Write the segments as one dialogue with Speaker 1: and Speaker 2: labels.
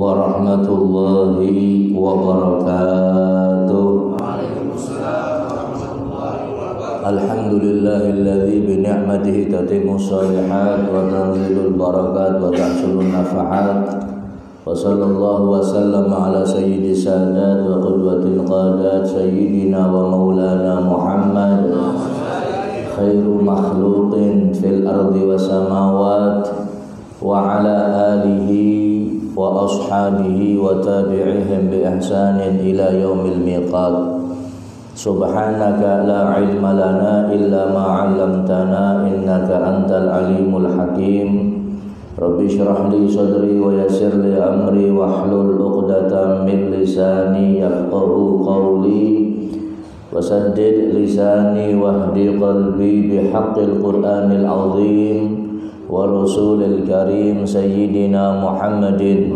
Speaker 1: warahmatullahi wabarakatuh. Alhamdulillahilladzi bi ni'matihi tatimmu shalihat wa tanzilul barakat wa tahsulun nafahat. Wa sallallahu wa sallama ala sayyidi sadat wa qudwatil qadat sayyidina wa maulana Muhammad khairu makhluqin fil ardi wa samawat wa ala alihi wa ashabihi wa tabi'ihim bi ihsanin ila yaumil miqat. Subhanaka la ilma lana illa ma 'allamtana innaka antal alimul hakim. Rabbi shrah li sadri wa yassir li amri wahlul 'uqdatam min lisani yafqahu qawli wasaddid lisani wahdi qalbi bihaqqil qur'anil azim wa rasulil karim sayyidina Muhammadin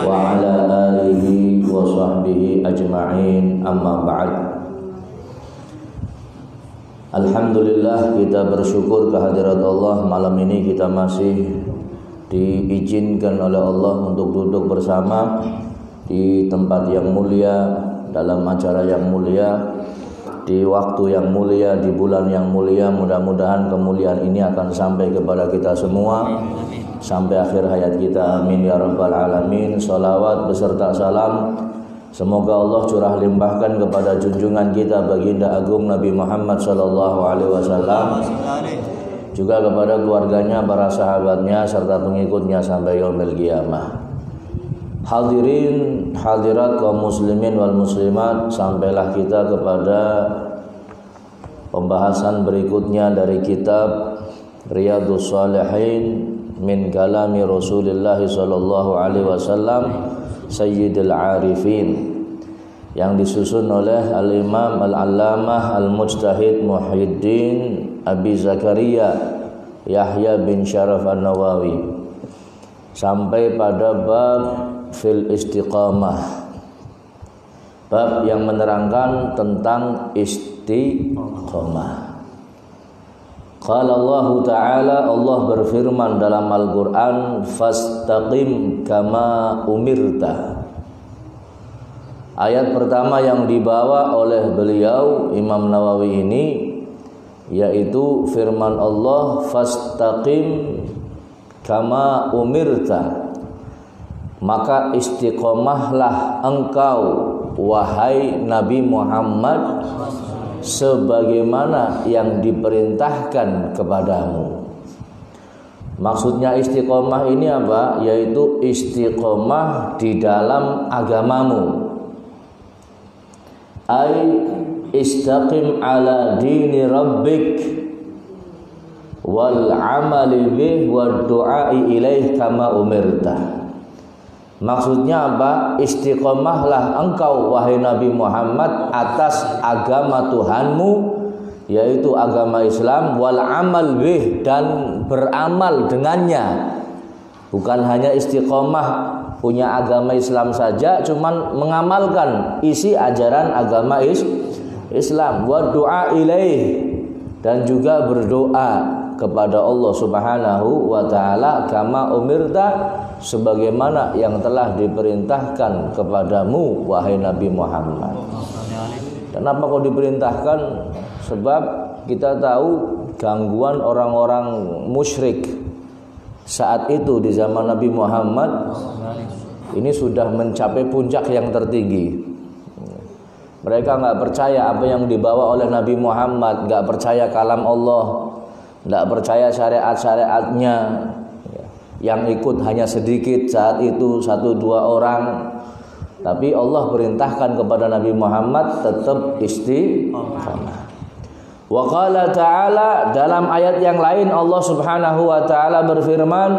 Speaker 1: wa ala alihi wa sahbihi ajma'in, amma ba'd. Alhamdulillah, kita bersyukur kehadirat Allah. Malam ini kita masih diizinkan oleh Allah untuk duduk bersama di tempat yang mulia, dalam acara yang mulia, di waktu yang mulia, di bulan yang mulia. Mudah-mudahan kemuliaan ini akan sampai kepada kita semua sampai akhir hayat kita, amin ya rabbal alamin. Salawat beserta salam semoga Allah curah limpahkan kepada junjungan kita baginda agung Nabi Muhammad sallallahu alaihi wasallam, juga kepada keluarganya, para sahabatnya, serta pengikutnya sampai yaumil qiyamah. Hadirin hadirat kaum muslimin wal muslimat, sampailah kita kepada pembahasan berikutnya dari kitab Riyadhus Shalihin min kalami Rasulullah sallallahu alaihi wasallam Sayyidil Arifin, yang disusun oleh Al-Imam Al-Allamah Al-Mujtahid Muhyiddin Abi Zakaria Yahya bin Syaraf An-Nawawi, sampai pada bab fil istiqamah, bab yang menerangkan tentang istiqamah. Qala Allah Ta'ala, Allah berfirman dalam Al-Quran, fastaqim kama umirta. Ayat pertama yang dibawa oleh beliau Imam Nawawi ini yaitu firman Allah, fastaqim kama umirta, maka istiqomahlah engkau wahai Nabi Muhammad sebagaimana yang diperintahkan kepadamu. Maksudnya istiqomah ini apa? Yaitu istiqomah di dalam agamamu. Ai istaqim ala dini rabbik wal amali bih wad du'ai ilaih kama umirta. Maksudnya apa? Istiqomahlah engkau wahai Nabi Muhammad atas agama Tuhanmu, yaitu agama Islam, wal amal bih, dan beramal dengannya. Bukan hanya istiqomah punya agama Islam saja, cuman mengamalkan isi ajaran agama Islam, wa du'a ilaih, dan juga berdoa kepada Allah Subhanahu wa taala, kama umirta, sebagaimana yang telah diperintahkan kepadamu wahai Nabi Muhammad. Kenapa kok diperintahkan? Sebab kita tahu gangguan orang-orang musyrik saat itu di zaman Nabi Muhammad ini sudah mencapai puncak yang tertinggi. Mereka nggak percaya apa yang dibawa oleh Nabi Muhammad, nggak percaya kalam Allah, nggak percaya syariat-syariatnya. Yang ikut hanya sedikit saat itu, 1-2 orang. Tapi Allah perintahkan kepada Nabi Muhammad tetap istiqamah. Wa qala ta'ala, dalam ayat yang lain Allah Subhanahu wa taala berfirman,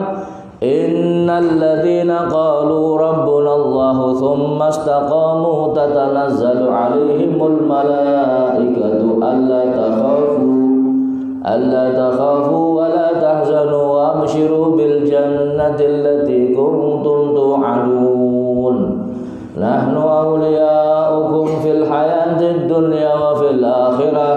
Speaker 1: innal ladzina qalu rabbuna Allah tsumma istaqamu tatanazzalu 'alaihimul malaikatu alla takhafu wa la tahzanu wa abshiru bil jannati allati kuntum tu'adun nahnu awliya'ukum fil hayatid dunya wa fil akhirah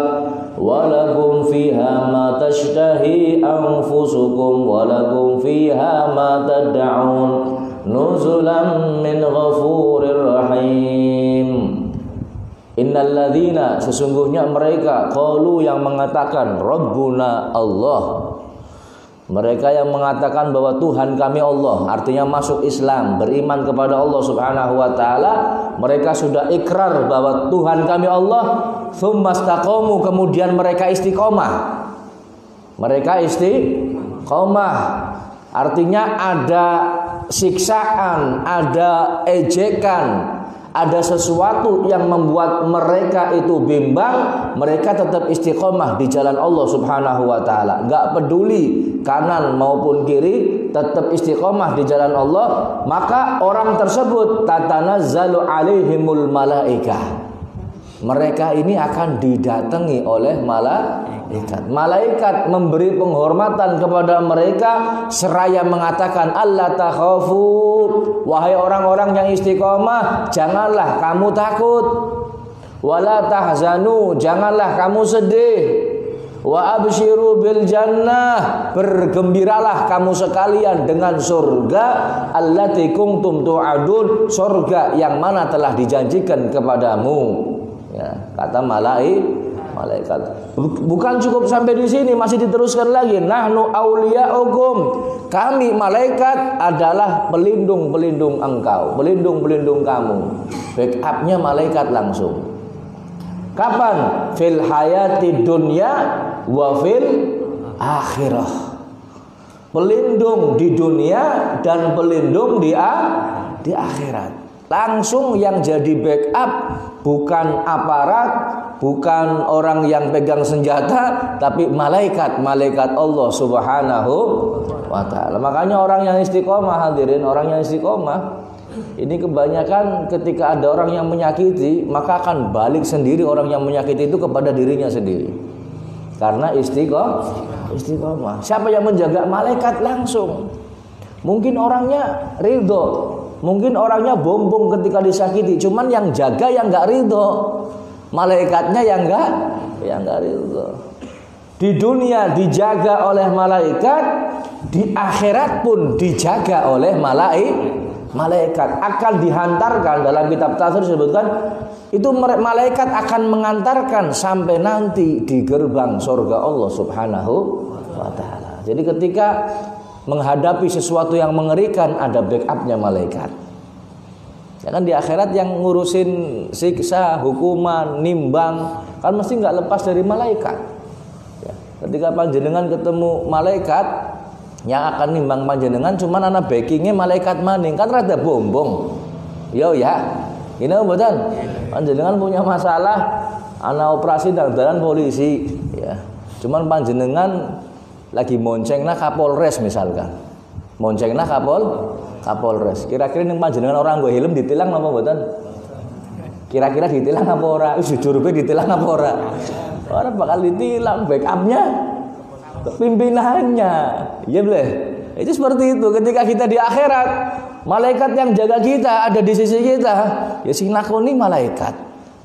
Speaker 1: wa lakum fiha ma tashtahi anfusukum wa lakum fiha ma tad'un nuzulam min ghafurir rahim. Innal ladzina, sesungguhnya mereka, qalu yang mengatakan Rabbuna Allah. Mereka yang mengatakan bahwa Tuhan kami Allah, artinya masuk Islam, beriman kepada Allah Subhanahu wa taala, mereka sudah ikrar bahwa Tuhan kami Allah, tsumastaqamu, kemudian mereka istiqomah. Mereka istiqomah. Artinya ada siksaan, ada ejekan, ada sesuatu yang membuat mereka itu bimbang, mereka tetap istiqomah di jalan Allah Subhanahu wa taala. Enggak peduli kanan maupun kiri, tetap istiqomah di jalan Allah, maka orang tersebut tatanazzalu alaihimul malaikah. Mereka ini akan didatangi oleh malaikat. Malaikat memberi penghormatan kepada mereka seraya mengatakan, Allah takhafu, wahai orang-orang yang istiqomah, janganlah kamu takut. Wala tahzanu, janganlah kamu sedih. Wa absyiru bil jannah, bergembiralah kamu sekalian dengan surga allati kuntum tu'adun, surga yang mana telah dijanjikan kepadamu. Ya, kata malaikat. Bukan cukup sampai di sini, masih diteruskan lagi. Nahnu auliyaukum, kami malaikat adalah pelindung-pelindung engkau, pelindung-pelindung kamu. Backupnya malaikat langsung. Kapan? Fil hayati dunya wa fil akhirah. Pelindung di dunia dan pelindung di akhirat. Langsung yang jadi backup bukan aparat, bukan orang yang pegang senjata, tapi malaikat Allah Subhanahu wa taala. Makanya orang yang istiqomah, hadirin, orang yang istiqomah ini kebanyakan ketika ada orang yang menyakiti, maka akan balik sendiri orang yang menyakiti itu kepada dirinya sendiri. Karena istiqomah. Siapa yang menjaga? Malaikat langsung. Mungkin orangnya ridho, mungkin orangnya bombong ketika disakiti, cuman yang jaga yang enggak ridho, malaikatnya yang enggak ridho. Di dunia dijaga oleh malaikat, di akhirat pun dijaga oleh malaikat. Akan dihantarkan, dalam kitab tafsir disebutkan itu malaikat akan mengantarkan sampai nanti di gerbang surga Allah Subhanahu wa taala. Jadi ketika menghadapi sesuatu yang mengerikan, ada backupnya malaikat. Ya kan, di akhirat yang ngurusin siksa, hukuman, nimbang, kan mesti nggak lepas dari malaikat. Ya, ketika panjenengan ketemu malaikat yang akan nimbang panjenengan, cuman anak backingnya malaikat maning, kan rada bombong. Yo ya, ini betul. Panjenengan punya masalah, anak operasi dalan polisi, ya. Cuman panjenengan lagi moncengna Kapolres misalkan, moncengna Kapolres. Kira-kira ning panjenengan orang gue helm ditilang apa mboten? Kira-kira ditilang apa ora? Jujur be ditilang apa ora? Ora bakal ditilang, backupnya pimpinannya. Iya boleh. Itu seperti itu. Ketika kita di akhirat, malaikat yang jaga kita ada di sisi kita. Ya sing lakoni malaikat,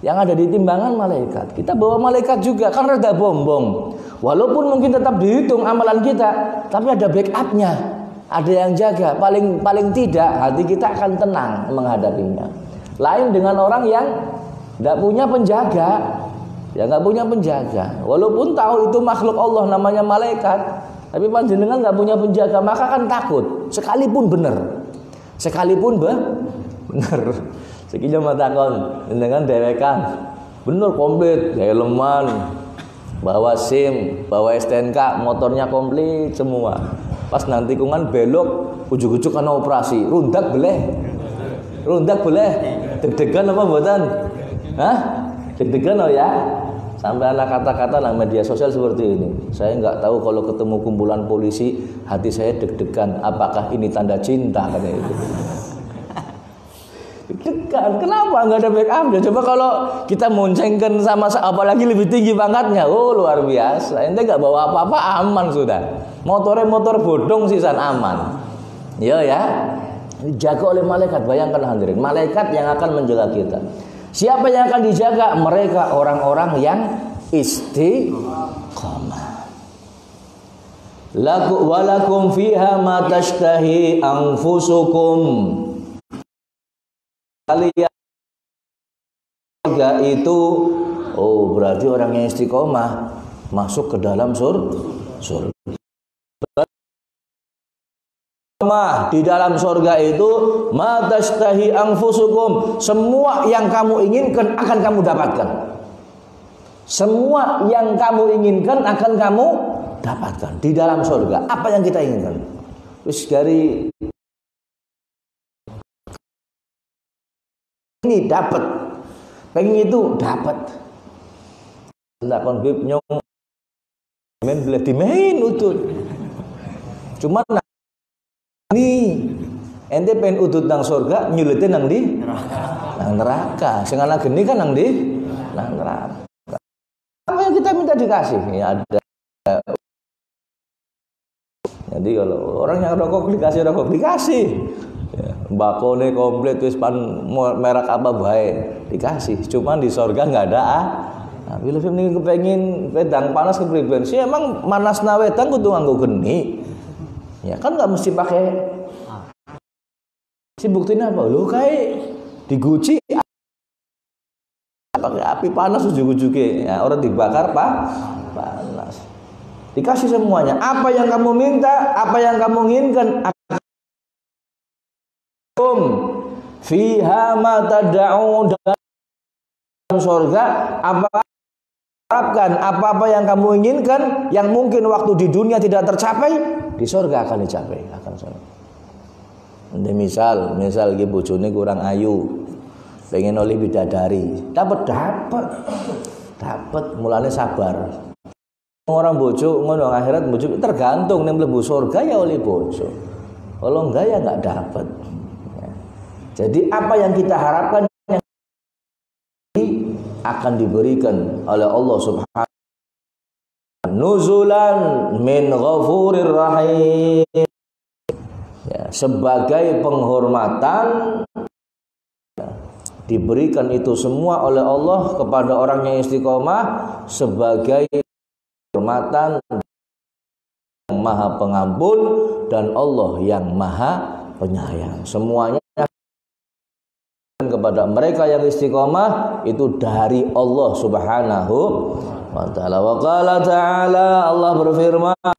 Speaker 1: yang ada di timbangan malaikat. Kita bawa malaikat juga, kan rada bombong. Walaupun mungkin tetap dihitung amalan kita, tapi ada backupnya, ada yang jaga. Paling tidak hati kita akan tenang menghadapinya. Lain dengan orang yang tidak punya penjaga, ya nggak punya penjaga. Walaupun tahu itu makhluk Allah namanya malaikat, tapi panjenengan nggak punya penjaga, maka kan takut. Sekalipun benar, benar. Sekian matakon dengan dewekan, bener komplit, helman, bawa SIM, bawa STNK, motornya komplit semua. Pas nanti kungan belok, ujuk-ujuk karena operasi, rundak boleh, deg-degan apa mboten? Hah? Deg-degan oh ya? Sampai anak kata-kata dalam media sosial seperti ini. Saya nggak tahu kalau ketemu kumpulan polisi, hati saya deg-degan. Apakah ini tanda cinta? Katanya itu. Deg-degan. Kenapa nggak ada backup? Coba kalau kita moncengkan sama, apalagi lebih tinggi pangkatnya, oh luar biasa. Ente nggak bawa apa-apa, aman sudah. Motornya motor bodong sisan aman. Ya. Dijaga oleh malaikat. Bayangkan hadirin, malaikat yang akan menjaga kita. Siapa yang akan dijaga? Mereka orang-orang yang istiqomah. Walakum fiha ma tashtahi anfusukum. Kalian surga itu, oh berarti orang yang istiqomah masuk ke dalam surga. Di dalam surga itu ma tashtahi anfusukum, semua yang kamu inginkan akan kamu dapatkan. Semua yang kamu inginkan akan kamu dapatkan di dalam surga. Apa yang kita inginkan? Wis dari ini dapat, pengen itu dapat. Lah kon bib nyong men boleh dimain utut. Cuman ini ente pengen udut nang surga, nyulite nang di neraka. Sing ana geni kan nang di neraka. Apa yang kita minta dikasih? Ya ada. Jadi kalau orang yang rokok dikasih. Ya, mbakone komplit wis pan merek apa bae dikasih. Cuman di surga enggak ada Nah, bila film ini kepengin wedang panas kepriben sih, emang manasna wedang kudu nganggo geni. Ya kan nggak mesti pakai. Si buktinya apa? Lo kayak diguci pakai api panas ujug-ujugnya. Ya, orang dibakar panas. Dikasih semuanya. Apa yang kamu minta, apa yang kamu inginkan. Fiha ma tad'u, dalam surga apa-apa yang kamu inginkan yang mungkin waktu di dunia tidak tercapai, di surga akan dicapai. Misal iki bojone kurang ayu, pengen oleh bidadari, dapat mulane sabar. Orang bojo ngono akhirat bojo tergantung ning mlebu surga ya oleh bojo. Kalau enggak ya enggak dapat. Jadi apa yang kita harapkan akan diberikan oleh Allah Subhanahu wa ta'ala. Nuzulan min ghafurir rahim. Ya, sebagai penghormatan diberikan itu semua oleh Allah kepada orang yang istiqomah sebagai penghormatan yang Maha Pengampun dan Allah yang Maha Penyayang. Semuanya kepada mereka yang istiqomah itu dari Allah Subhanahu wa ta'ala. Wa qala ta'ala, Allah berfirman,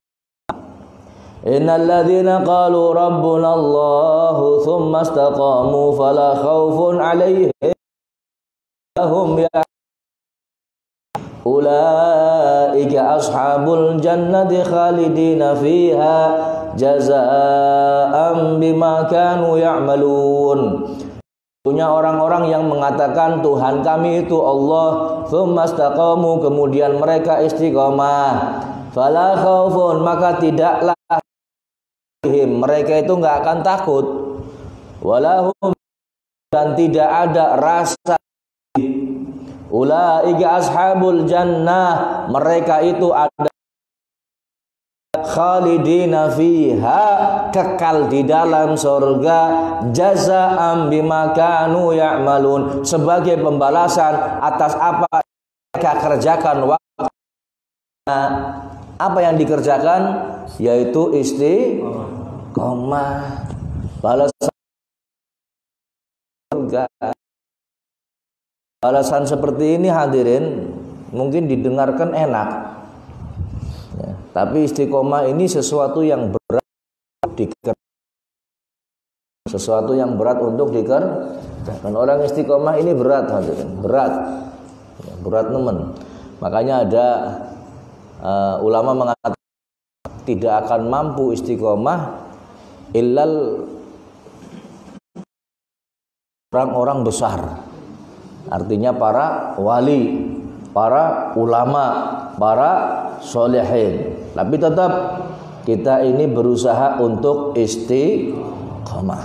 Speaker 1: innal ladzina qalu rabbuna Allah tsumma istaqamu fala khaufun 'alaihim hum ulaika ashabul jannati khalidina fiha jazaa'an bima kanu ya'malun. Punya orang-orang yang mengatakan Tuhan kami itu Allah, tsumma istaqamu, kemudian mereka istiqomah, fala khaufun, maka tidaklah mereka itu enggak akan takut, walahum, dan tidak ada rasa. Ulaika ashabul jannah, mereka itu ada khalidina fiha, kekal di dalam surga, jazaa'an bima kanu ya'malun, sebagai pembalasan atas apa mereka kerjakan. Apa yang dikerjakan yaitu istiqomah, balasan surga. Balasan seperti ini hadirin mungkin didengarkan enak ya, tapi istiqomah ini sesuatu yang berat sesuatu yang berat untuk dikerjakan. Orang istiqomah ini berat hadirin, berat nemen. Makanya ada ulama mengatakan tidak akan mampu istiqomah illal orang-orang besar. Artinya para wali, para ulama, para solehin. Tapi tetap kita ini berusaha untuk istiqomah.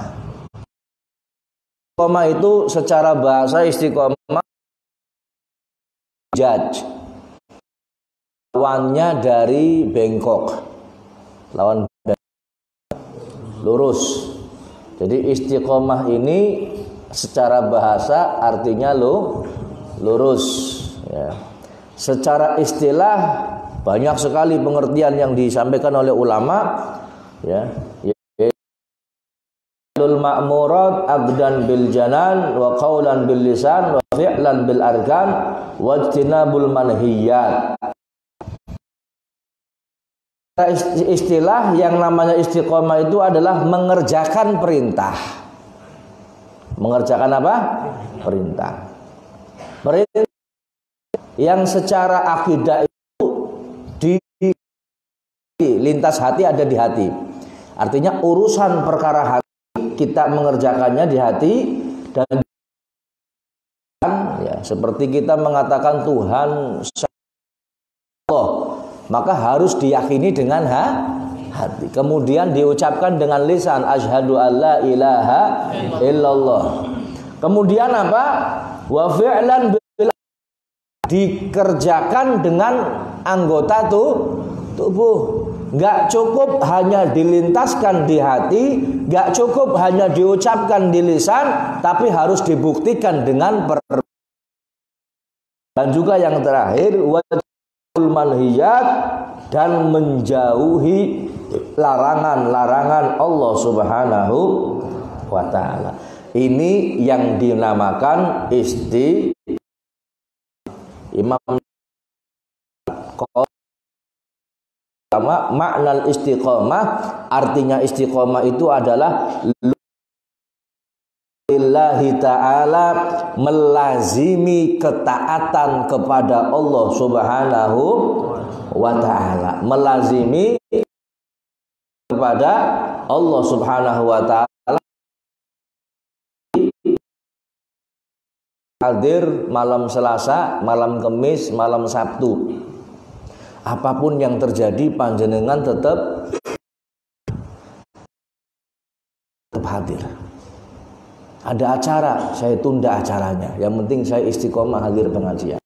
Speaker 1: Istiqomah itu secara bahasa istiqomah jaj, lawannya dari bengkok, lawan lurus. Jadi istiqomah ini secara bahasa artinya lurus ya. Secara istilah Banyak sekali pengertian yang disampaikan oleh ulama, ya. Lul ma'murat abdan bil janan wa qaulan bil lisan wa fi'lan bil arkan wa ijtinabul manhiyat. Istilah yang namanya istiqomah itu adalah mengerjakan perintah. Mengerjakan apa? Perintah. Perintah yang secara akidah itu di lintas hati, ada di hati. Artinya urusan perkara hati kita mengerjakannya di hati, dan ya, seperti kita mengatakan Tuhan Allah, maka harus diyakini dengan hati. Kemudian diucapkan dengan lisan, asyhadu alla ilaha illallah. Kemudian apa? Wa fi'lan, dikerjakan dengan anggota tubuh. Nggak cukup hanya dilintaskan di hati, nggak cukup hanya diucapkan di lisan, tapi harus dibuktikan dengan dan juga yang terakhir wajibul manhiyat, dan menjauhi larangan-larangan Allah Subhanahu wa ta'ala. Ini yang dinamakan Imam makna istiqomah. Artinya istiqomah itu adalah lillahi ta'ala, melazimi ketaatan kepada Allah Subhanahu wa ta'ala, melazimi kepada Allah Subhanahu wa ta'ala. Hadir malam Selasa, malam Kamis, malam Sabtu, apapun yang terjadi panjenengan tetap hadir. Ada acara, saya tunda acaranya. Yang penting saya istiqomah hadir pengajian.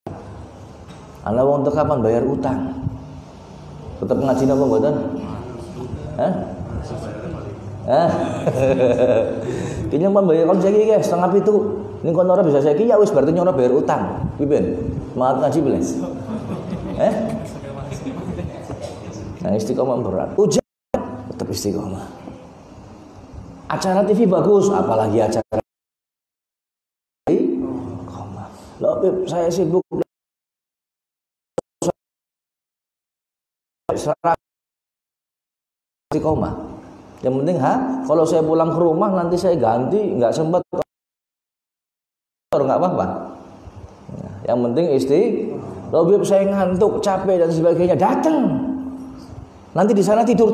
Speaker 1: Ana wong teu kapan bayar utang. Tetap ngaji napa mboten? Hah? Kayaknya membayar kon saiki guys, setengah pitu. Ning kon ora bisa saiki ya wis berarti nyora bayar utang. Pipen? Maaf ngaji beles. Nah, istiqomah berat. Ujian tetap istiqomah. Acara TV bagus, apalagi acara istiqomah. Loh, Beb, saya sibuk. Istiqomah. Yang penting kalau saya pulang ke rumah nanti saya ganti, nggak sempat, nggak apa-apa. Nah, yang penting loh, Beb, saya ngantuk, capek dan sebagainya, datang. Nanti di sana tidur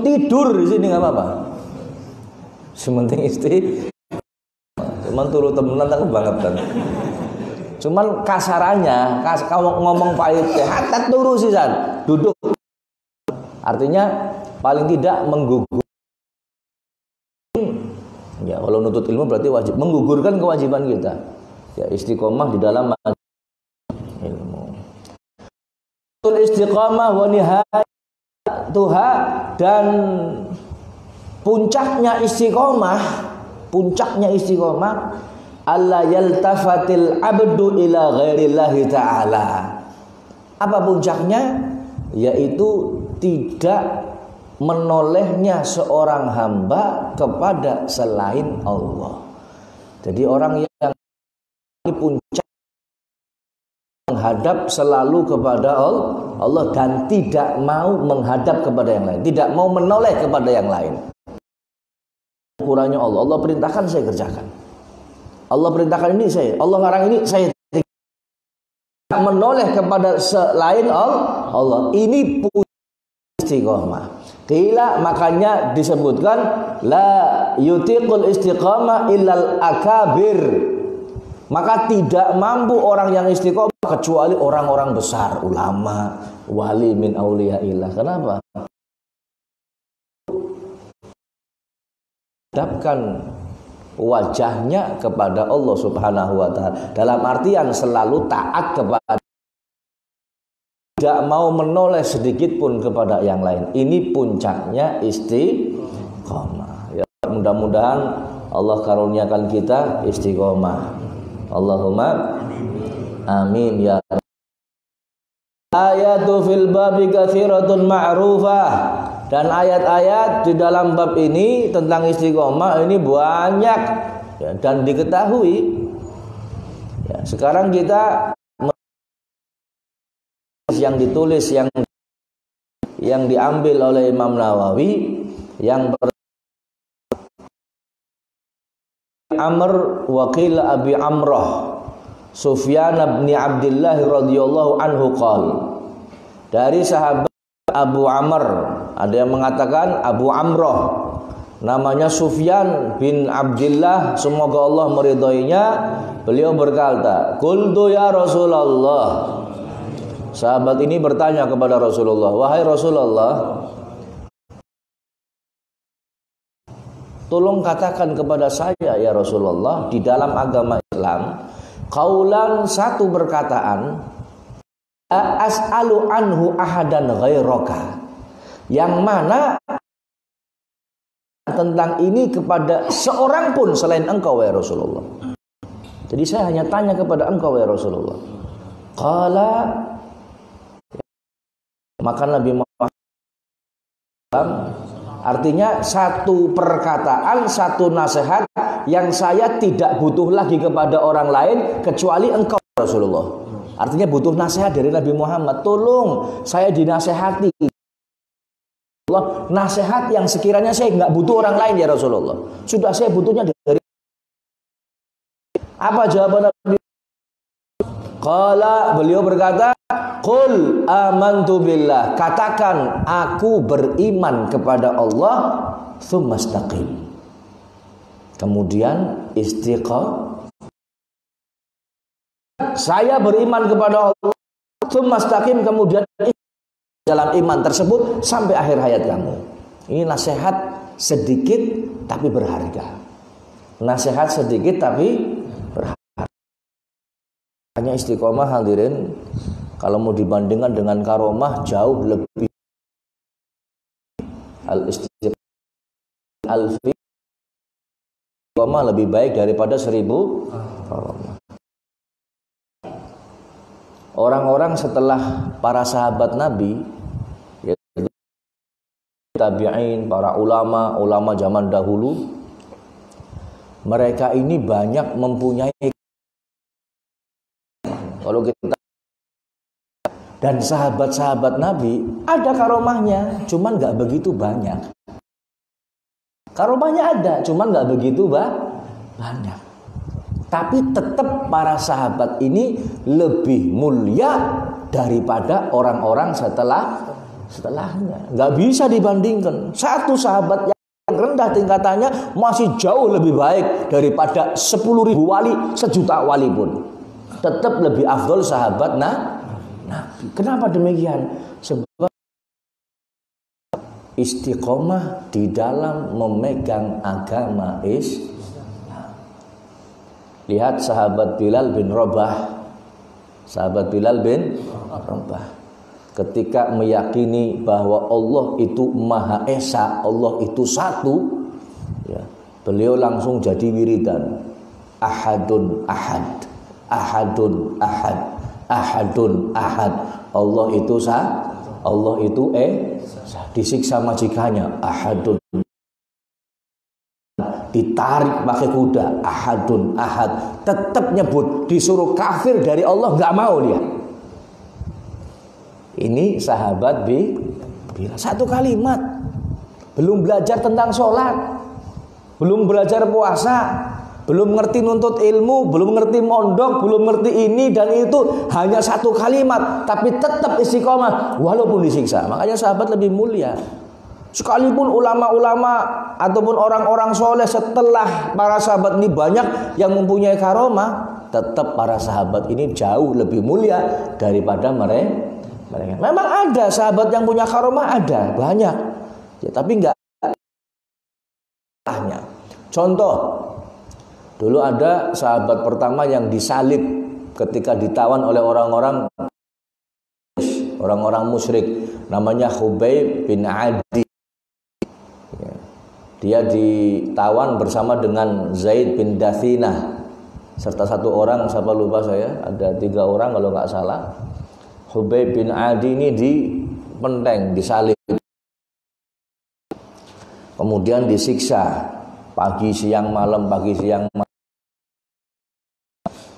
Speaker 1: di sini nggak apa-apa. Sementing cuman turu temenan tak kebangetan. Cuman kasarannya, kalau ngomong pahit, hatat turu sih San, duduk. Artinya paling tidak menggugurkan. Ya, kalau nutut ilmu berarti wajib menggugurkan kewajiban kita. Ya, istiqomah di dalam ilmu. Istiqomah wa nihayat Tuhan, dan puncaknya istiqomah alla yaltafatil abdu ila ghairillahi ta'ala. Apa puncaknya? Yaitu tidak menolehnya seorang hamba kepada selain Allah. Jadi orang yang puncak menghadap selalu kepada Allah dan tidak mau menghadap kepada yang lain, tidak mau menoleh kepada yang lain. Ukurannya Allah perintahkan saya kerjakan, Allah perintahkan ini saya, Allah larang ini saya tidak menoleh kepada selain Allah. Ini istiqomah. Qila, makanya disebutkan la yutiqul istiqamah illal akabir. Maka tidak mampu orang yang istiqomah kecuali orang-orang besar, ulama, wali min auliyaillah. Kenapa? Hadapkan wajahnya kepada Allah Subhanahu wa ta'ala, dalam artian selalu taat kepada, tidak mau menoleh sedikit pun kepada yang lain. Ini puncaknya istiqomah. Ya, mudah-mudahan Allah karuniakan kita istiqomah. Allahumma amin ya ayatu fil babi katsiratun ma'rufah. Dan ayat-ayat di dalam bab ini tentang istiqomah ini banyak ya, dan diketahui. Ya, sekarang kita yang ditulis yang diambil oleh Imam Nawawi yang Amr wakil Abi Amrah Sufyan bin Abdullah radhiyallahu anhu qol, dari sahabat Abu Amr, ada yang mengatakan Abu Amrah, namanya Sufyan bin Abdullah, semoga Allah meridhoinya. Beliau berkata, qultu ya Rasulullah, sahabat ini bertanya kepada Rasulullah, wahai Rasulullah, tolong katakan kepada saya ya Rasulullah, di dalam agama Islam, qaulan, satu perkataan, as'alu anhu ahadan ghairaka, yang mana tentang ini kepada seorang pun selain engkau ya Rasulullah. Jadi saya hanya tanya kepada engkau ya Rasulullah. Qala, maka Nabi Muhammad, artinya satu perkataan, satu nasihat yang saya tidak butuh lagi kepada orang lain kecuali engkau Rasulullah. Artinya butuh nasihat dari Nabi Muhammad. Tolong saya dinasehati, nasihat yang sekiranya saya nggak butuh orang lain ya Rasulullah. Sudah saya butuhnya dari. Apa jawaban Nabi? Qala, beliau berkata, qul amantu billah, katakan aku beriman kepada Allah, tsumma istaqim, kemudian istiqamah. Saya beriman kepada Allah, tsumma istaqim, kemudian dalam iman tersebut sampai akhir hayat kamu. Ini nasihat sedikit tapi berharga. Nasihat sedikit tapi berharga. Hanya istiqomah hadirin, kalau mau dibandingkan dengan karomah jauh lebih. Istiqomah lebih baik daripada 1000 karomah. Orang-orang setelah para sahabat Nabi, yaitu tabi'in, para ulama zaman dahulu, mereka ini banyak mempunyai, kalau kita, dan sahabat-sahabat Nabi ada karomahnya, cuman nggak begitu banyak. Karomahnya ada, cuman nggak begitu banyak. Tapi tetap para sahabat ini lebih mulia daripada orang-orang setelahnya. Nggak bisa dibandingkan. Satu sahabat yang rendah tingkatannya masih jauh lebih baik daripada 10.000 wali, sejuta wali pun. Tetap lebih afdol sahabat Nabi. Kenapa demikian? Sebab istiqomah di dalam memegang agama Islam. Lihat sahabat Bilal bin Rabah. Sahabat Bilal bin Rabah, ketika meyakini bahwa Allah itu Maha Esa, Allah itu satu, ya, beliau langsung jadi wiridan. Ahadun ahad, ahadun ahad, ahadun ahad. Allah itu Allah itu disiksa majikannya, ahadun, ditarik pakai kuda, ahadun ahad, tetap nyebut, disuruh kafir dari Allah nggak mau dia. Ini sahabat Bilal, satu kalimat, belum belajar tentang sholat, belum belajar puasa, belum ngerti nuntut ilmu, belum ngerti mondok, belum ngerti ini dan itu, hanya satu kalimat, tapi tetap istiqomah walaupun disiksa. Makanya sahabat lebih mulia. Sekalipun ulama-ulama ataupun orang-orang soleh setelah para sahabat ini banyak yang mempunyai karomah, tetap para sahabat ini jauh lebih mulia daripada mereka. Memang ada sahabat yang punya karomah, ada banyak, ya, tapi enggak. Contoh, dulu ada sahabat pertama yang disalib ketika ditawan oleh orang-orang musyrik, namanya Khubayb bin Adi. Dia ditawan bersama dengan Zaid bin Dathinah serta satu orang, siapa lupa saya, ada 3 orang kalau nggak salah. Hubaib bin Adi ini dipenteng, disalib, kemudian disiksa pagi siang malam.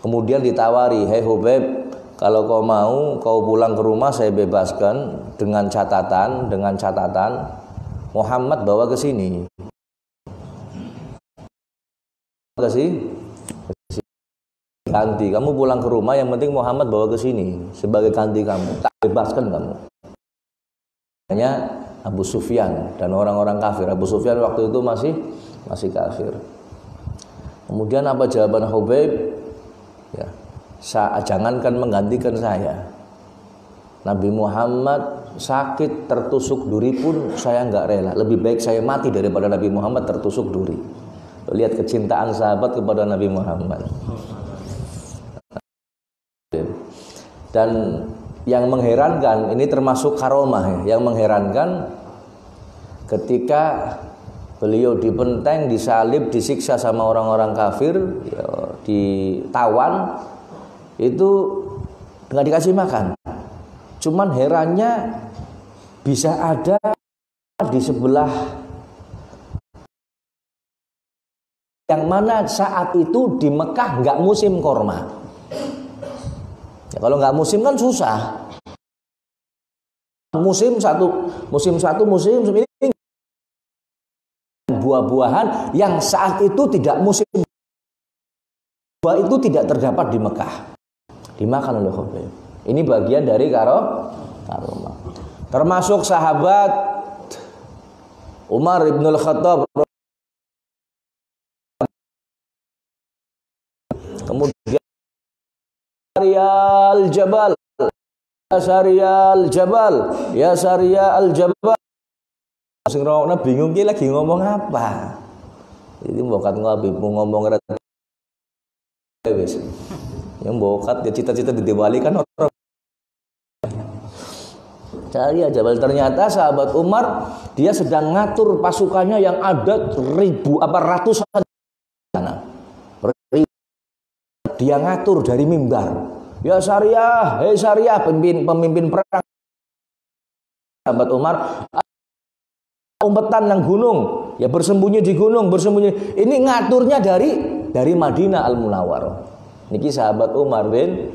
Speaker 1: Kemudian ditawari, "Hei Hubaib, kalau kau mau, kau pulang ke rumah, saya bebaskan dengan catatan Muhammad bawa ke sini." Ganti, kamu pulang ke rumah, yang penting Muhammad bawa ke sini sebagai ganti kamu, tak bebaskan kamu. Hanya Abu Sufyan dan orang-orang kafir. Abu Sufyan waktu itu masih kafir. Kemudian apa jawaban Hubaib? Ya, jangankan menggantikan saya, Nabi Muhammad sakit tertusuk duri pun saya nggak rela. Lebih baik saya mati daripada Nabi Muhammad tertusuk duri. Lihat kecintaan sahabat kepada Nabi Muhammad. Dan yang mengherankan, ini termasuk karomah ya, yang mengherankan ketika beliau dipenteng, disalib, disiksa sama orang-orang kafir, ya, ditawan, itu nggak dikasih makan. Cuman herannya bisa ada di sebelah yang mana saat itu di Mekah nggak musim korma. Ya, kalau nggak musim kan susah. Musim ini buah-buahan yang saat itu tidak musim. Buah itu tidak terdapat di Mekah. Dimakan oleh Hubaib. Ini bagian dari karomah. Termasuk sahabat Umar ibn al-Khattab. Kemudian Sariyal Jabal, ya Sariyal Jabal. Sing rokna bingung ki lagi ngomong apa. Jadi mbokat ngomong wis. Yang mbokat ya cita-cita didewali kan orang. Sariyal Jabal, ternyata sahabat Umar dia sedang ngatur pasukannya yang ada ratusan sana. Dia ngatur dari mimbar. Ya Sariyah, hei Sariyah, pemimpin perang. Sahabat Umar, umpetan yang gunung, ya bersembunyi di gunung, Ini ngaturnya dari Madinah Al-Munawwarah. Niki sahabat Umar bin,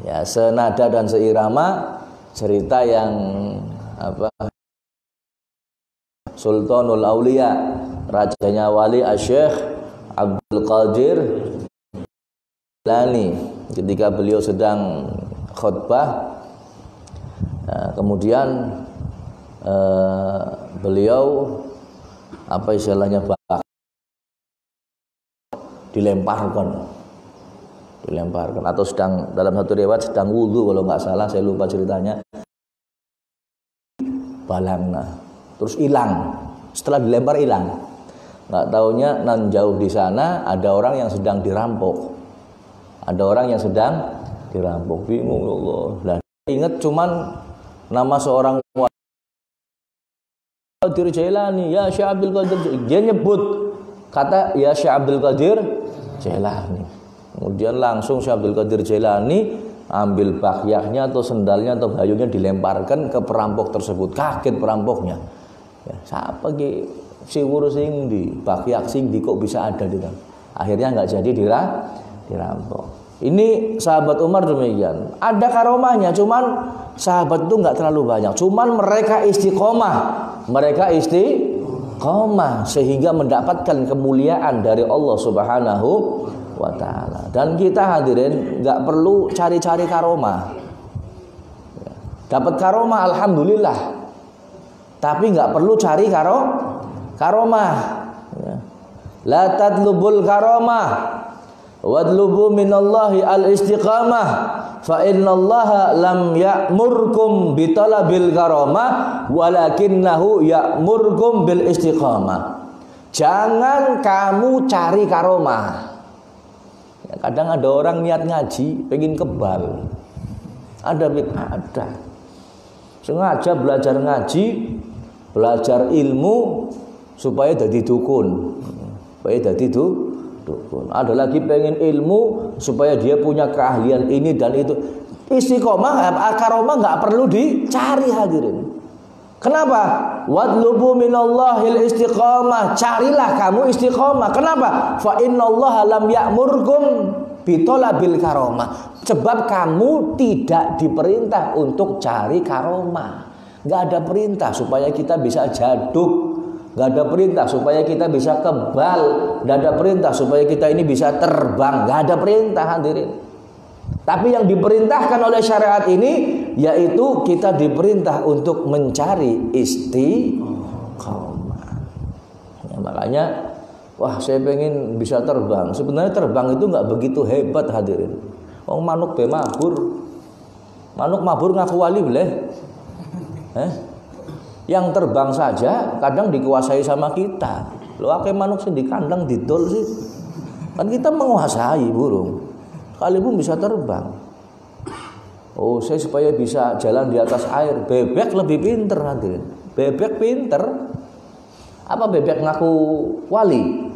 Speaker 1: ya senada dan seirama cerita yang Sultanul Aulia, rajanya wali Asy-Syaikh Abdul Qadir Jilani, ketika beliau sedang khutbah, kemudian beliau istilahnya dilemparkan atau sedang dalam satu riwayat sedang wudhu kalau nggak salah, saya lupa ceritanya, balangna terus hilang, setelah dilempar hilang. Nggak taunya nan jauh di sana ada orang yang sedang dirampok. Bingung Allah. Lah ingat cuman nama seorang Qadir Jailani, ya Syekh Abdul Qadir. Dia nyebut kata ya Syekh Abdul Qadir Jailani. Kemudian langsung Syekh Abdul Qadir Jailani ambil bakyaknya atau sendalnya atau bayunya dilemparkan ke perampok tersebut. Kaget perampoknya. Ya, siapa ki siwur sing di bakyak sing di kok bisa ada di dalam. Akhirnya nggak jadi dirampok. Ini sahabat Umar demikian. Ada karomahnya, cuman sahabat itu nggak terlalu banyak. Cuman mereka istiqomah sehingga mendapatkan kemuliaan dari Allah Subhanahu wa Ta'ala. Dan kita hadirin nggak perlu cari-cari karomah. Dapat karomah alhamdulillah. Tapi nggak perlu cari karomah. La tadlubul karomah, wadlubu minallahi al-istiqamah, fa innallaha lam ya'murkum bitalabil karomah walakinnahu ya'murkum bil istiqamah. Jangan kamu cari karomah. Ya, kadang ada orang niat ngaji pengen kebal, ada sengaja belajar ngaji, belajar ilmu supaya jadi dukun, dukun. Ada lagi pengen ilmu supaya dia punya keahlian ini dan itu. Istiqomah, karomah nggak perlu dicari hadirin. Kenapa? Wadlubu minallahil istiqomah. Carilah kamu istiqomah. Kenapa? Fa innallaha lam ya'murkum bitolabil karomah. Sebab kamu tidak diperintah untuk cari karomah. Nggak ada perintah supaya kita bisa jaduk. Nggak ada perintah supaya kita bisa kebal. Nggak ada perintah supaya kita ini bisa terbang. Nggak ada perintah hadirin. Tapi yang diperintahkan oleh syariat ini yaitu kita diperintah untuk mencari istiqomah. Ya, makanya, wah saya pengen bisa terbang. Sebenarnya terbang itu nggak begitu hebat hadirin. Oh manuk be mabur, manuk mabur ngaku wali boleh. Yang terbang saja kadang dikuasai sama kita. Lo akeh manuk sing di kandang didol sih. Kan kita menguasai burung. Sekalipun bisa terbang. Oh, saya supaya bisa jalan di atas air. Bebek lebih pinter hadirin. Bebek pinter. Apa bebek ngaku wali?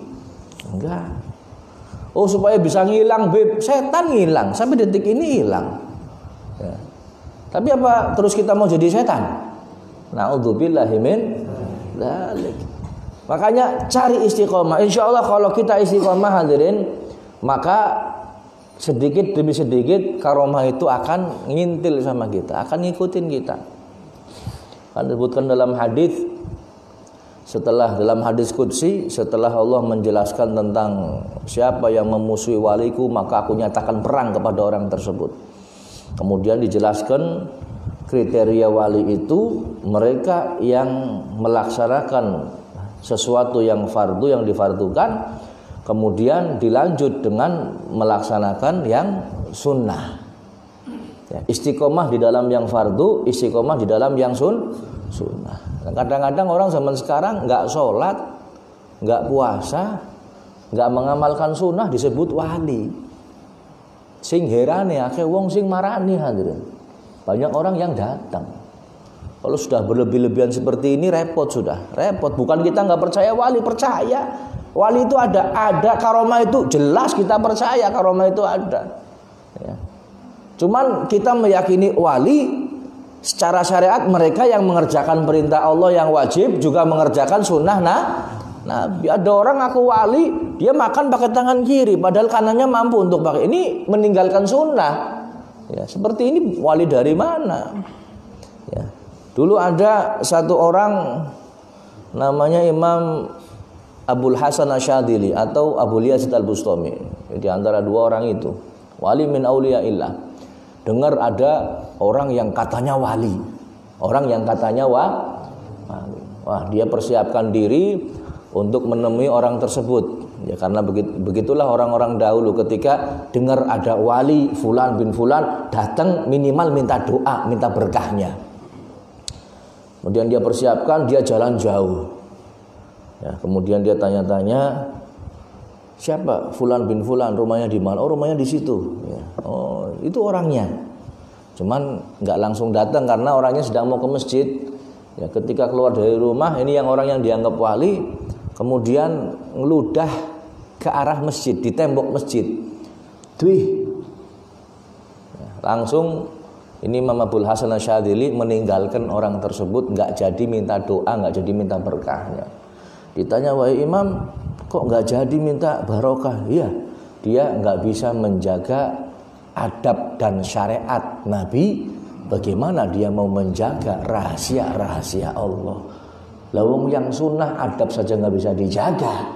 Speaker 1: Enggak. Oh, supaya bisa ngilang setan ngilang. Sampai detik ini hilang. Ya. Tapi apa terus kita mau jadi setan? Na'udzubillahi min dzalik. Makanya cari istiqomah. Insyaallah kalau kita istiqomah hadirin, maka sedikit demi sedikit karomah itu akan ngintil sama kita, akan ngikutin kita. Kan disebutkan dalam hadis, dalam hadis qudsi, setelah Allah menjelaskan tentang siapa yang memusuhi waliku, maka aku nyatakan perang kepada orang tersebut. Kemudian dijelaskan kriteria wali itu mereka yang melaksanakan sesuatu yang fardu, yang difardukan, kemudian dilanjut dengan melaksanakan yang sunnah. Ya, istiqomah di dalam yang fardu, istiqomah di dalam yang sunnah. Kadang-kadang orang zaman sekarang nggak sholat, nggak puasa, nggak mengamalkan sunnah disebut wali. Sing herane akeh wong sing marani hadirin. Banyak orang yang datang. Kalau sudah berlebih-lebihan seperti ini repot sudah, repot. Bukan kita nggak percaya wali, percaya. Wali itu ada karomah itu jelas kita percaya karomah itu ada. Ya. Cuman kita meyakini wali secara syariat mereka yang mengerjakan perintah Allah yang wajib juga mengerjakan sunnah. Nabi ada orang aku wali dia makan pakai tangan kiri padahal kanannya mampu untuk pakai. Ini meninggalkan sunnah. Ya, seperti ini wali dari mana? Ya. Dulu ada satu orang namanya Imam Abul Hasan Asyadili atau Abu Yazid Al-Bustami. Di antara dua orang itu wali min auliyaillah. Dengar ada orang yang katanya wali, orang yang katanya wali. Wah, dia persiapkan diri untuk menemui orang tersebut. Ya karena begitulah orang-orang dahulu ketika dengar ada wali fulan bin fulan datang minimal minta doa, minta berkahnya. Kemudian dia persiapkan, dia jalan jauh. Ya, kemudian dia tanya-tanya, siapa fulan bin fulan, rumahnya di mana? Oh, rumahnya di situ. Ya. Oh, itu orangnya. Cuman nggak langsung datang karena orangnya sedang mau ke masjid. Ya, ketika keluar dari rumah, ini yang orang yang dianggap wali, kemudian ngeludah ke arah masjid, di tembok masjid. Duh. Ya, langsung ini Imam Abul Hasan Asyadili meninggalkan orang tersebut, nggak jadi minta doa, nggak jadi minta berkahnya. Ditanya, wahai imam, kok nggak jadi minta barokah? Iya, dia nggak bisa menjaga adab dan syariat Nabi. Bagaimana dia mau menjaga rahasia-rahasia Allah? Lawang yang sunnah adab saja nggak bisa dijaga,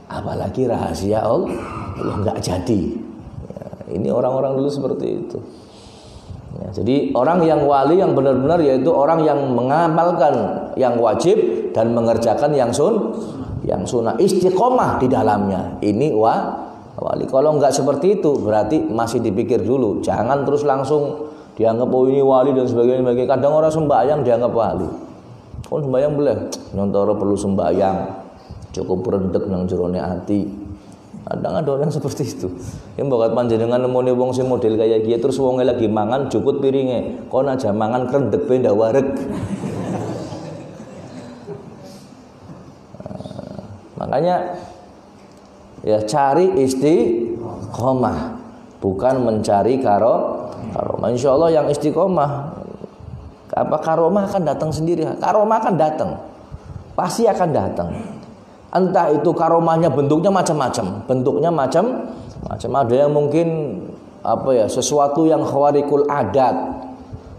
Speaker 1: apalagi rahasia Allah nggak jadi. Ya, ini orang-orang dulu seperti itu. Ya, jadi orang yang wali yang benar-benar yaitu orang yang mengamalkan yang wajib dan mengerjakan yang sunnah, istiqomah di dalamnya. Ini wali. Kalau nggak seperti itu berarti masih dipikir dulu. Jangan terus langsung dianggap oh ini wali dan sebagainya. Kadang orang sembahyang dianggap wali. Oh sembahyang boleh, nyontoro perlu sembahyang, cukup berendek nang jerone ati. Kadang ada orang seperti itu. Yang bakat panjenengan nemone wong sing model kayak gitu terus wonge lagi mangan jukut piringe. Kon aja mangan krendek be ndak wareg. Makanya Ya, cari istiqomah, bukan mencari karomah. Insya Allah yang istiqomah, apa karomah akan datang sendiri. Karomah akan datang, pasti akan datang. Entah itu karomahnya bentuknya macam-macam, Ada yang mungkin sesuatu yang khawarikul adat,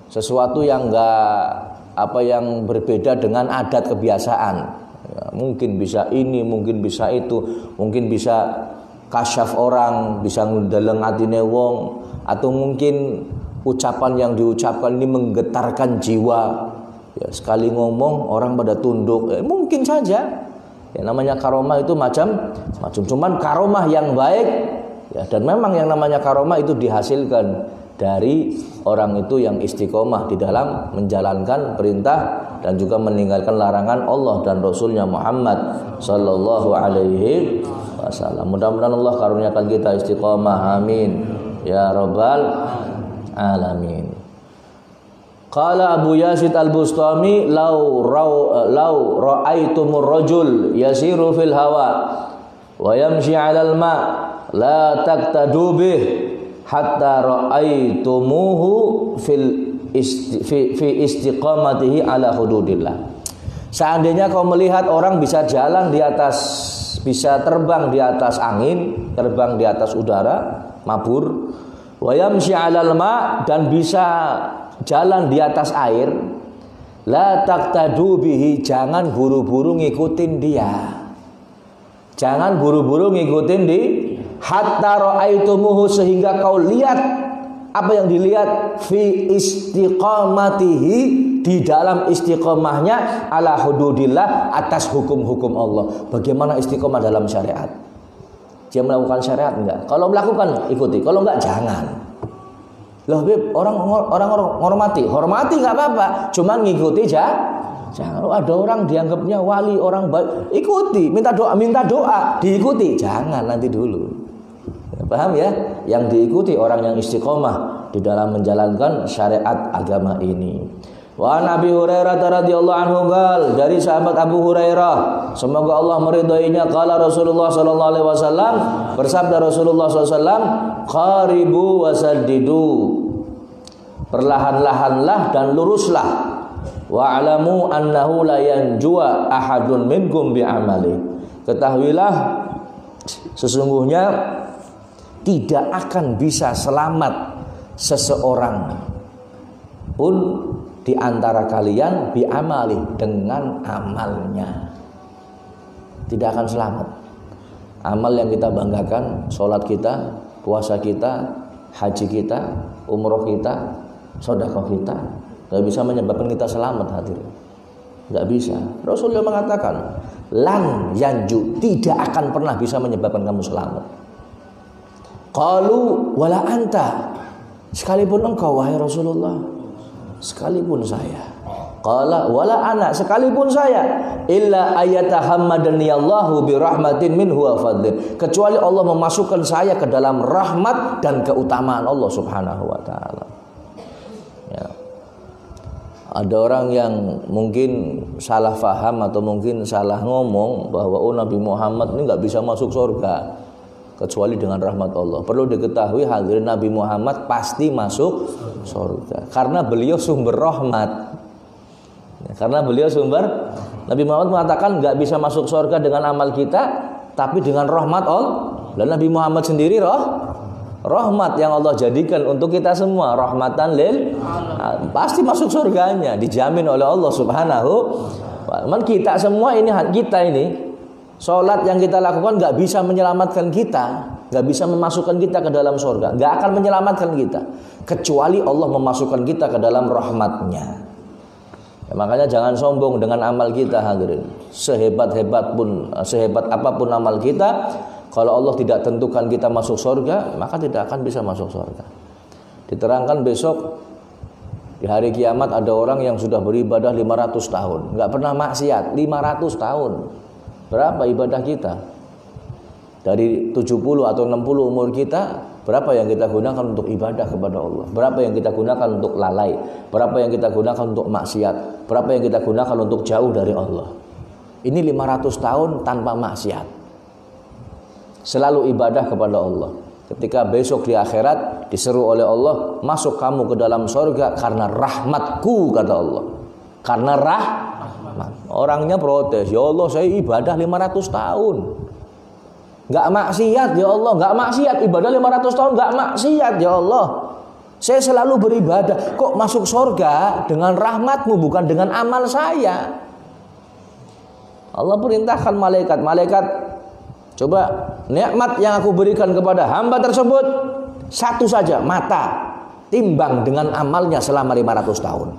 Speaker 1: sesuatu yang yang berbeda dengan adat kebiasaan. Ya, mungkin bisa ini, mungkin bisa itu, mungkin bisa kasyaf orang, bisa ngedeleng atine wong, atau mungkin ucapan yang diucapkan ini menggetarkan jiwa. Ya, sekali ngomong orang pada tunduk. Mungkin saja. Ya, namanya karomah itu macam-macam. Cuman karomah yang baik, ya, dan memang yang namanya karomah itu dihasilkan dari orang itu yang istiqomah di dalam menjalankan perintah dan juga meninggalkan larangan Allah dan Rasulnya Muhammad sallallahu alaihi wasallam. Mudah-mudahan Allah karuniakan kita istiqomah, amin ya rabbal alamin. Qala Abu Yazid Al-Bustami law ra'aitumur rajul yasiru fil hawa wa yamshi 'alal ma la taqtadu bih hatta ra'aitumuhu fi istiqamatihi ala hududillah. Seandainya kau melihat orang bisa jalan di atas, bisa terbang di atas angin, terbang di atas udara, mabur, wa yamshi 'alal ma, dan bisa jalan di atas air, la taqtadu bihi, jangan buru-buru ngikutin dia. Jangan buru-buru ngikutin di hatta ra'aitumuhu, sehingga kau lihat apa yang dilihat fi istiqamatihi, di dalam istiqomahnya ala hududillah, atas hukum-hukum Allah. Bagaimana istiqomah dalam syariat? Dia melakukan syariat enggak? Kalau melakukan ikuti, kalau enggak jangan. Loh Beb, orang hormati enggak apa-apa, cuma ngikuti jangan. Ada orang dianggapnya wali, orang baik, ikuti, minta doa, diikuti, jangan, nanti dulu. Paham ya? Yang diikuti orang yang istiqomah di dalam menjalankan syariat agama ini. Wa Nabi Hurairah radhiyallahu anhu qala, dari sahabat Abu Hurairah, semoga Allah meridhoinya, qala Rasulullah sallallahu alaihi wasallam, bersabda Rasulullah sallallahu alaihi wasallam, qaribu wasaddidu, perlahan-lahanlah dan luruslah, wa'lamu annahu la yanjua ahadun minkum bi'amali, ketahuilah sesungguhnya tidak akan bisa selamat seseorang pun di antara kalian bi'amali, dengan amalnya. Tidak akan selamat. Amal yang kita banggakan, sholat kita, puasa kita, haji kita, umroh kita, sedekah kita, gak bisa menyebabkan kita selamat, hadirin. Gak bisa. Rasulullah mengatakan, lan yanju, tidak akan pernah bisa menyebabkan kamu selamat. Qalu wala anta, sekalipun engkau wahai Rasulullah, sekalipun saya. Qala wala ana, sekalipun saya, illa ayatahammadani Allahu bi rahmatin minhu wa fadlin, kecuali Allah memasukkan saya ke dalam rahmat dan keutamaan Allah Subhanahu wa taala. Ya. Ada orang yang mungkin salah faham atau mungkin salah ngomong bahwa Nabi Muhammad ini enggak bisa masuk surga kecuali dengan rahmat Allah. Perlu diketahui hadirin, Nabi Muhammad pasti masuk surga karena beliau sumber rahmat. Karena beliau sumber, Nabi Muhammad mengatakan nggak bisa masuk surga dengan amal kita, tapi dengan rahmat Allah. Dan Nabi Muhammad sendiri rahmat yang Allah jadikan untuk kita semua, rahmatan lil pasti masuk surganya, dijamin oleh Allah Subhanahu wa taala. Kita semua ini, sholat yang kita lakukan gak bisa menyelamatkan kita, gak bisa memasukkan kita ke dalam surga, gak akan menyelamatkan kita kecuali Allah memasukkan kita ke dalam rahmatnya. Ya, makanya jangan sombong dengan amal kita, hadirin. Sehebat apapun amal kita, kalau Allah tidak tentukan kita masuk surga, maka tidak akan bisa masuk surga. Diterangkan besok di hari kiamat ada orang yang sudah beribadah 500 tahun, gak pernah maksiat, 500 tahun. Berapa ibadah kita? Dari 70 atau 60 umur kita, berapa yang kita gunakan untuk ibadah kepada Allah? Berapa yang kita gunakan untuk lalai? Berapa yang kita gunakan untuk maksiat? Berapa yang kita gunakan untuk jauh dari Allah? Ini 500 tahun tanpa maksiat. selalu ibadah kepada Allah. Ketika besok di akhirat diseru oleh Allah, masuk kamu ke dalam surga karena rahmatku, kata Allah. Karena rahmat. Orangnya protes, ya Allah saya ibadah 500 tahun. Gak maksiat ya Allah, gak maksiat, ibadah 500 tahun gak maksiat ya Allah. Saya selalu beribadah, kok masuk surga dengan rahmatmu bukan dengan amal saya. Allah perintahkan malaikat, coba nikmat yang aku berikan kepada hamba tersebut satu saja, mata, timbang dengan amalnya selama 500 tahun.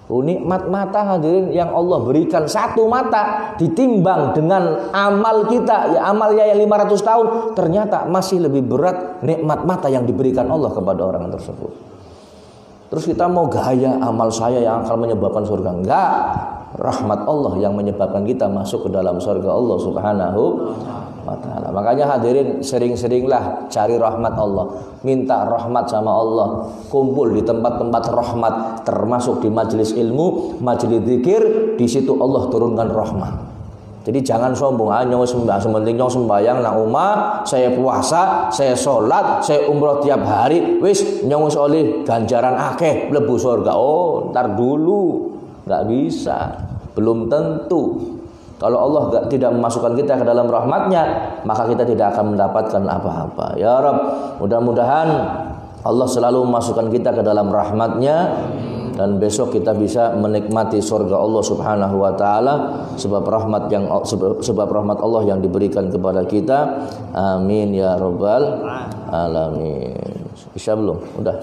Speaker 1: Nikmat mata hadirin yang Allah berikan, satu mata ditimbang dengan amal kita, ya amalnya yang 500 tahun, ternyata masih lebih berat nikmat mata yang diberikan Allah kepada orang tersebut. Terus kita mau gaya amal saya yang akan menyebabkan surga? Enggak, rahmat Allah yang menyebabkan kita masuk ke dalam surga Allah Subhanahu wa ta'ala. Makanya hadirin sering-seringlah cari rahmat Allah, minta rahmat sama Allah, kumpul di tempat-tempat rahmat, termasuk di majelis ilmu, majelis zikir, di situ Allah turunkan rahmat. Jadi jangan sombong, nyong sembahyang nang omah, saya puasa, saya sholat, saya umroh tiap hari, wis nyong oleh ganjaran akeh mlebu surga. Oh, ntar dulu, nggak bisa, belum tentu. Kalau Allah tidak memasukkan kita ke dalam rahmatnya, maka kita tidak akan mendapatkan apa-apa. Ya Rabb, mudah-mudahan Allah selalu memasukkan kita ke dalam rahmatnya, dan besok kita bisa menikmati surga Allah Subhanahu wa ta'ala sebab rahmat Allah yang diberikan kepada kita. Amin ya rabbal alamin. Bisa belum? Udah.